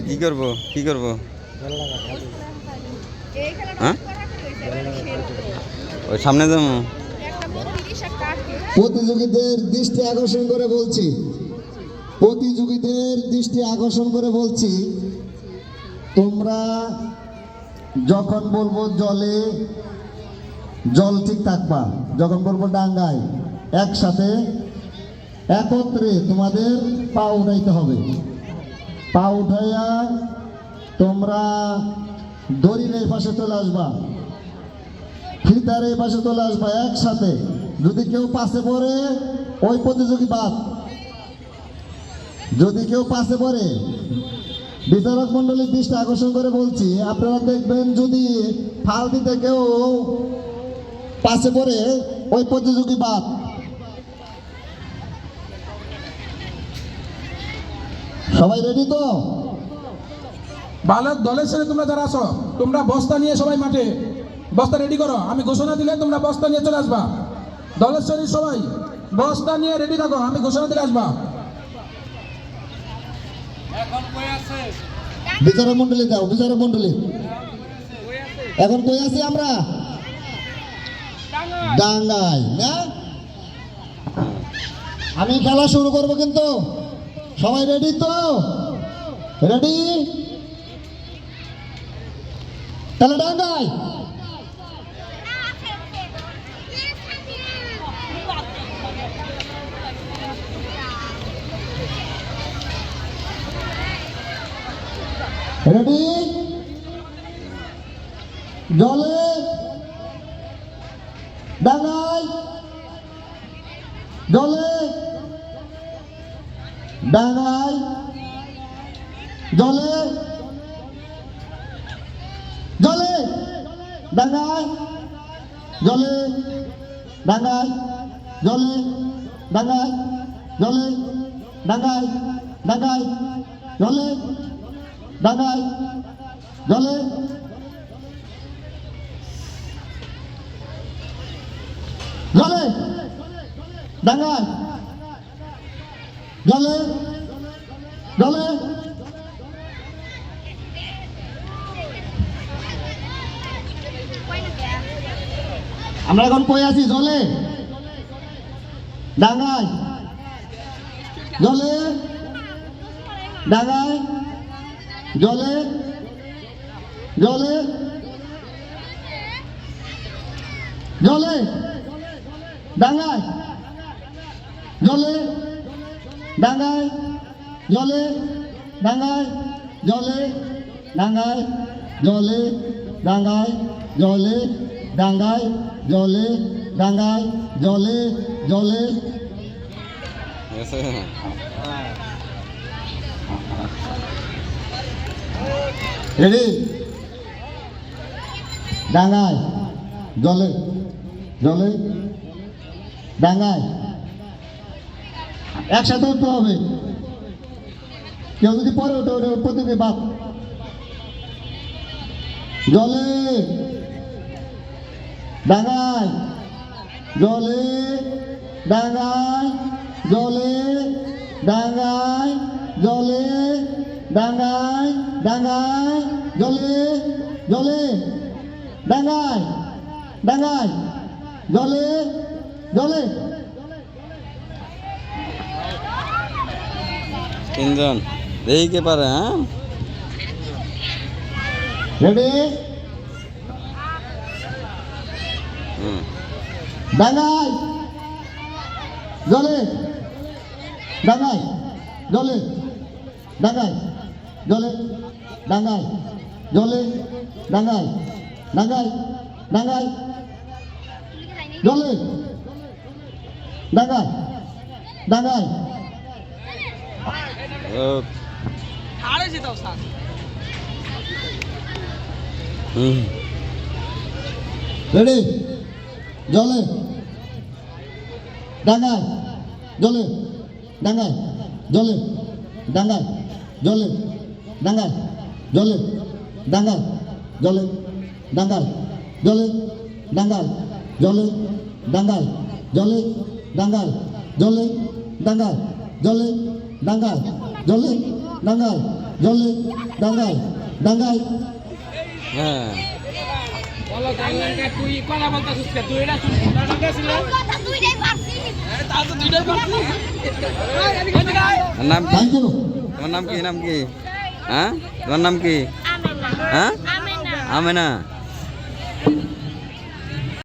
কি করব কি করব হ্যাঁ ওই সামনে যাবো। প্রতিযোগীদের দৃষ্টি আকর্ষণ করে বলছি, প্রতিযোগীদের দৃষ্টি আকর্ষণ করে বলছি, তোমরা যখন বলবো জলে জল ঠিক থাকবা, যখন বলবো ডাঙ্গায় একসাথে একত্রে তোমাদের পা উঠাইতে হবে। পা উঠাইয়া তোমরা দড়ির এই পাশে চলে আসবা, ফিতার এই পাশে চলে আসবা একসাথে। যদি কেউ পাশে পড়ে ওই প্রতিযোগী বাদ। যদি কেউ পাশে পড়ে, বিচারক মন্ডলীর দৃষ্টি আকর্ষণ করে বলছি, আপনারা দেখবেন যদি ফাল দিতে কেউ পাশে পড়ে ওই প্রতিযোগী বাদ। সবাই রেডি তো? বালক দলের ছেলে তোমরা যারা আছো, তোমরা বস্তা নিয়ে সবাই মাঠে বস্তা রেডি করো। আমি ঘোষণা দিলে তোমরা বস্তা নিয়ে চলে আসবা। দলের ছেলে সবাই বস্তা নিয়ে রেডি থাকো, আমি ঘোষণা দিলে আসবা। বিচারক মন্ডলী যাও, বিচারক মন্ডলী এখন কই আছি আমরা? ডাঙ্গায় না? আমি খেলা শুরু করব কিন্তু সবাই রেডি তো? রেডি? তাহলে ডাঙ্গায় রেডি? জলে ডাঙ্গায়, জলে ডাঙ্গায়, জলে জলে ডাঙ্গায়, জলে ডাঙ্গায়, জলে ডাঙ্গায়, জলে ডাঙ্গায়, ডাঙ্গায় জলে ডাঙ্গায়, জলে জলে ডাঙ্গায়, জলে জলে আমরা এখন কই আছি? জলে ডাঙ্গায়, জলে ডাঙ্গায়, জলে জলে জলে ডাঙ্গায়, জলে ডাঙ্গায়, জলে ডাঙ্গায়, জলে ডাঙ্গায়, জলে ডাঙ্গায়, জলে ডাঙ্গায়, জলে ডাঙ্গায়, জলে জলে রেডি? ডাঙ্গায়, জলে জলে ডাঙ্গায় একসাথে উঠতে হবে। কেউ যদি পরে ওঠে ওঠে প্রতিটি বাপ। জলে ডাঙ্গায়, জলে ডাঙ্গায়, জলে ডাঙ্গায়, জলে ডাঙ্গায়, ডাঙ্গায় জলে জলে ডাঙ্গায়, ডাঙ্গায় জলে জলে। তিনজন দেখি কে পারে। হ্যাঁ রেডি? ডাঙ্গায়, জলে ডাঙ্গায়, জলে ডাঙ্গায়, জলে ডাঙ্গায়, জলে ডাঙ্গায়, ডাঙ্গায় ডাঙ্গায় জলে ডাঙ্গায়, ডাঙ্গায় রেডি? জলে ডাঙ্গায়, জলে ডাঙ্গায়, জলে ডাঙ্গায়, জলে ডাঙ্গায়, জলে ডাঙ্গায়, জলে ডাঙ্গায়, জলে ডাঙ্গায়, জলে ডাঙ্গায়, জলে ডাঙ্গায়, জলে ডাঙ্গায়, জলে ডাঙ্গায়, জলে ডাঙ্গায়, জলে, ডাঙ্গায়, ডাঙ্গায়। হ্যাঁ আর নাম কি? Thank you. তোমার নাম কি? নাম কি? হ্যাঁ তোমার নাম কি? হ্যাঁ আমেনা।